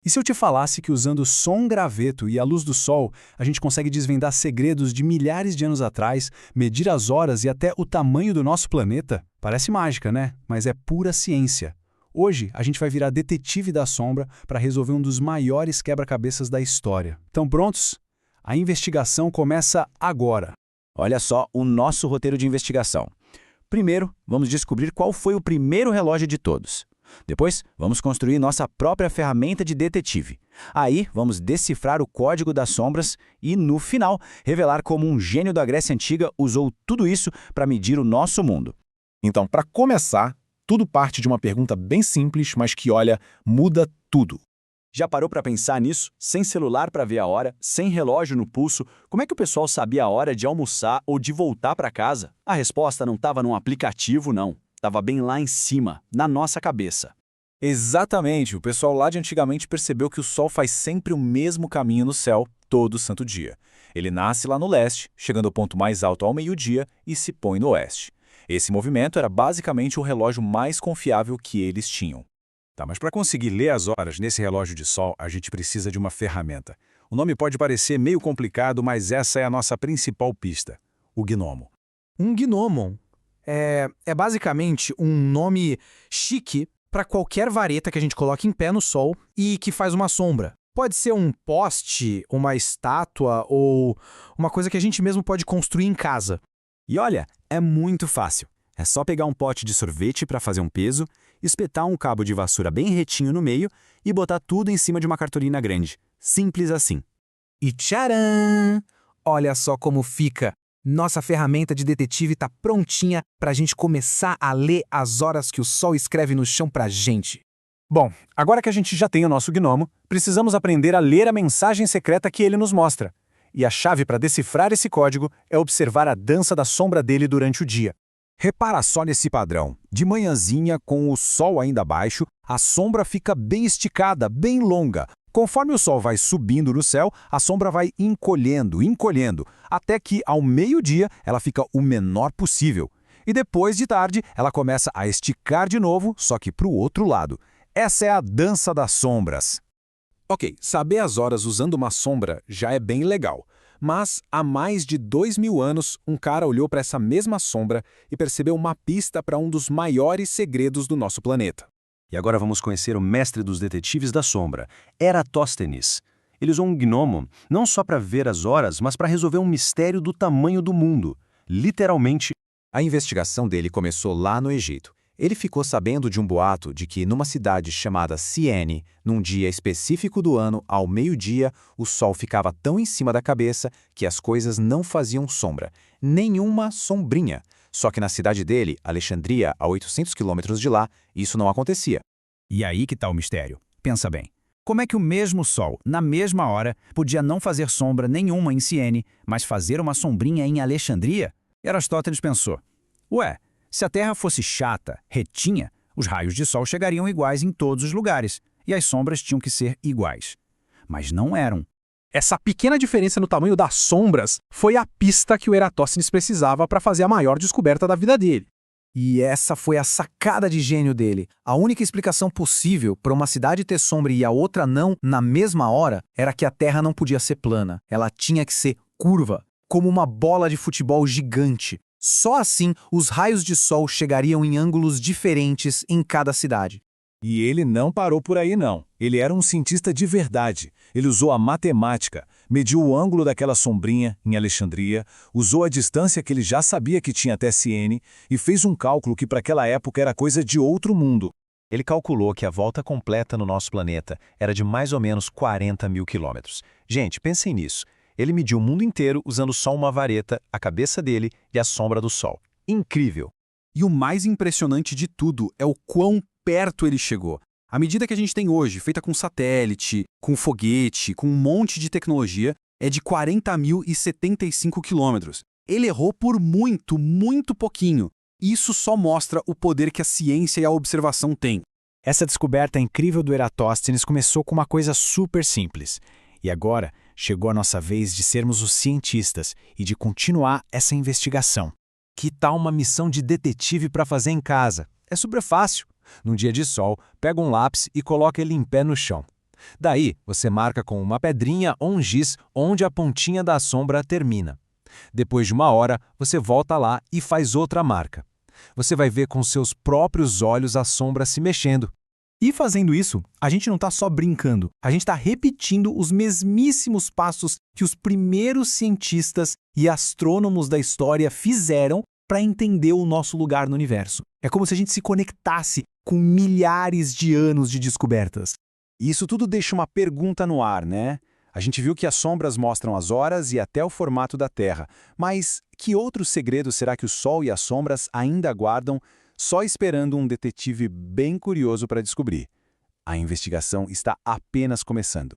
E se eu te falasse que usando som graveto e a luz do sol, a gente consegue desvendar segredos de milhares de anos atrás, medir as horas e até o tamanho do nosso planeta? Parece mágica, né? Mas é pura ciência. Hoje, a gente vai virar detetive da sombra para resolver um dos maiores quebra-cabeças da história. Estão prontos? A investigação começa agora. Olha só o nosso roteiro de investigação. Primeiro, vamos descobrir qual foi o primeiro relógio de todos. Depois, vamos construir nossa própria ferramenta de detetive. Aí, vamos decifrar o código das sombras e, no final, revelar como um gênio da Grécia Antiga usou tudo isso para medir o nosso mundo. Então, para começar, tudo parte de uma pergunta bem simples, mas que, olha, muda tudo. Já parou para pensar nisso? Sem celular para ver a hora, sem relógio no pulso, como é que o pessoal sabia a hora de almoçar ou de voltar para casa? A resposta não estava num aplicativo, não. Estava bem lá em cima, na nossa cabeça. Exatamente, o pessoal lá de antigamente percebeu que o Sol faz sempre o mesmo caminho no céu, todo santo dia. Ele nasce lá no leste, chegando ao ponto mais alto ao meio-dia e se põe no oeste. Esse movimento era basicamente o relógio mais confiável que eles tinham. Tá, mas para conseguir ler as horas nesse relógio de sol, a gente precisa de uma ferramenta. O nome pode parecer meio complicado, mas essa é a nossa principal pista: o gnomo. Um gnomon é basicamente um nome chique para qualquer vareta que a gente coloque em pé no sol e que faz uma sombra. Pode ser um poste, uma estátua ou uma coisa que a gente mesmo pode construir em casa. E olha, é muito fácil. É só pegar um pote de sorvete para fazer um peso, espetar um cabo de vassoura bem retinho no meio e botar tudo em cima de uma cartolina grande. Simples assim. E tcharam! Olha só como fica. Nossa ferramenta de detetive está prontinha para a gente começar a ler as horas que o sol escreve no chão pra gente. Bom, agora que a gente já tem o nosso gnomo, precisamos aprender a ler a mensagem secreta que ele nos mostra. E a chave para decifrar esse código é observar a dança da sombra dele durante o dia. Repara só nesse padrão. De manhãzinha, com o sol ainda baixo, a sombra fica bem esticada, bem longa. Conforme o sol vai subindo no céu, a sombra vai encolhendo, até que, ao meio-dia, ela fica o menor possível. E depois de tarde, ela começa a esticar de novo, só que para o outro lado. Essa é a dança das sombras. Ok, saber as horas usando uma sombra já é bem legal. Mas, há mais de 2000 anos, um cara olhou para essa mesma sombra e percebeu uma pista para um dos maiores segredos do nosso planeta. E agora vamos conhecer o mestre dos detetives da sombra, Eratóstenes. Ele usou um gnomo não só para ver as horas, mas para resolver um mistério do tamanho do mundo. Literalmente. A investigação dele começou lá no Egito. Ele ficou sabendo de um boato de que numa cidade chamada Siene, num dia específico do ano, ao meio-dia, o sol ficava tão em cima da cabeça que as coisas não faziam sombra, nenhuma sombrinha. Só que na cidade dele, Alexandria, a 800 quilômetros de lá, isso não acontecia. E aí que tá o mistério. Pensa bem. Como é que o mesmo sol, na mesma hora, podia não fazer sombra nenhuma em Siene, mas fazer uma sombrinha em Alexandria? Aristóteles pensou: ué, se a Terra fosse chata, retinha, os raios de sol chegariam iguais em todos os lugares, e as sombras tinham que ser iguais. Mas não eram. Essa pequena diferença no tamanho das sombras foi a pista que o Eratóstenes precisava para fazer a maior descoberta da vida dele. E essa foi a sacada de gênio dele. A única explicação possível para uma cidade ter sombra e a outra não, na mesma hora, era que a Terra não podia ser plana. Ela tinha que ser curva, como uma bola de futebol gigante. Só assim, os raios de sol chegariam em ângulos diferentes em cada cidade. E ele não parou por aí, não. Ele era um cientista de verdade. Ele usou a matemática, mediu o ângulo daquela sombrinha em Alexandria, usou a distância que ele já sabia que tinha até Siene e fez um cálculo que para aquela época era coisa de outro mundo. Ele calculou que a volta completa no nosso planeta era de mais ou menos 40 mil quilômetros. Gente, pensem nisso. Ele mediu o mundo inteiro usando só uma vareta, a cabeça dele e a sombra do sol. Incrível! E o mais impressionante de tudo é o quão perto ele chegou. A medida que a gente tem hoje, feita com satélite, com foguete, com um monte de tecnologia, é de 40.075 quilômetros. Ele errou por muito, muito pouquinho. Isso só mostra o poder que a ciência e a observação têm. Essa descoberta incrível do Eratóstenes começou com uma coisa super simples. E agora chegou a nossa vez de sermos os cientistas e de continuar essa investigação. Que tal uma missão de detetive para fazer em casa? É super fácil. Num dia de sol, pega um lápis e coloca ele em pé no chão. Daí, você marca com uma pedrinha ou um giz onde a pontinha da sombra termina. Depois de 1 hora, você volta lá e faz outra marca. Você vai ver com seus próprios olhos a sombra se mexendo. E fazendo isso, a gente não está só brincando, a gente está repetindo os mesmíssimos passos que os primeiros cientistas e astrônomos da história fizeram para entender o nosso lugar no universo. É como se a gente se conectasse com milhares de anos de descobertas. Isso tudo deixa uma pergunta no ar, né? A gente viu que as sombras mostram as horas e até o formato da Terra, mas que outro segredo será que o Sol e as sombras ainda guardam, só esperando um detetive bem curioso para descobrir? A investigação está apenas começando.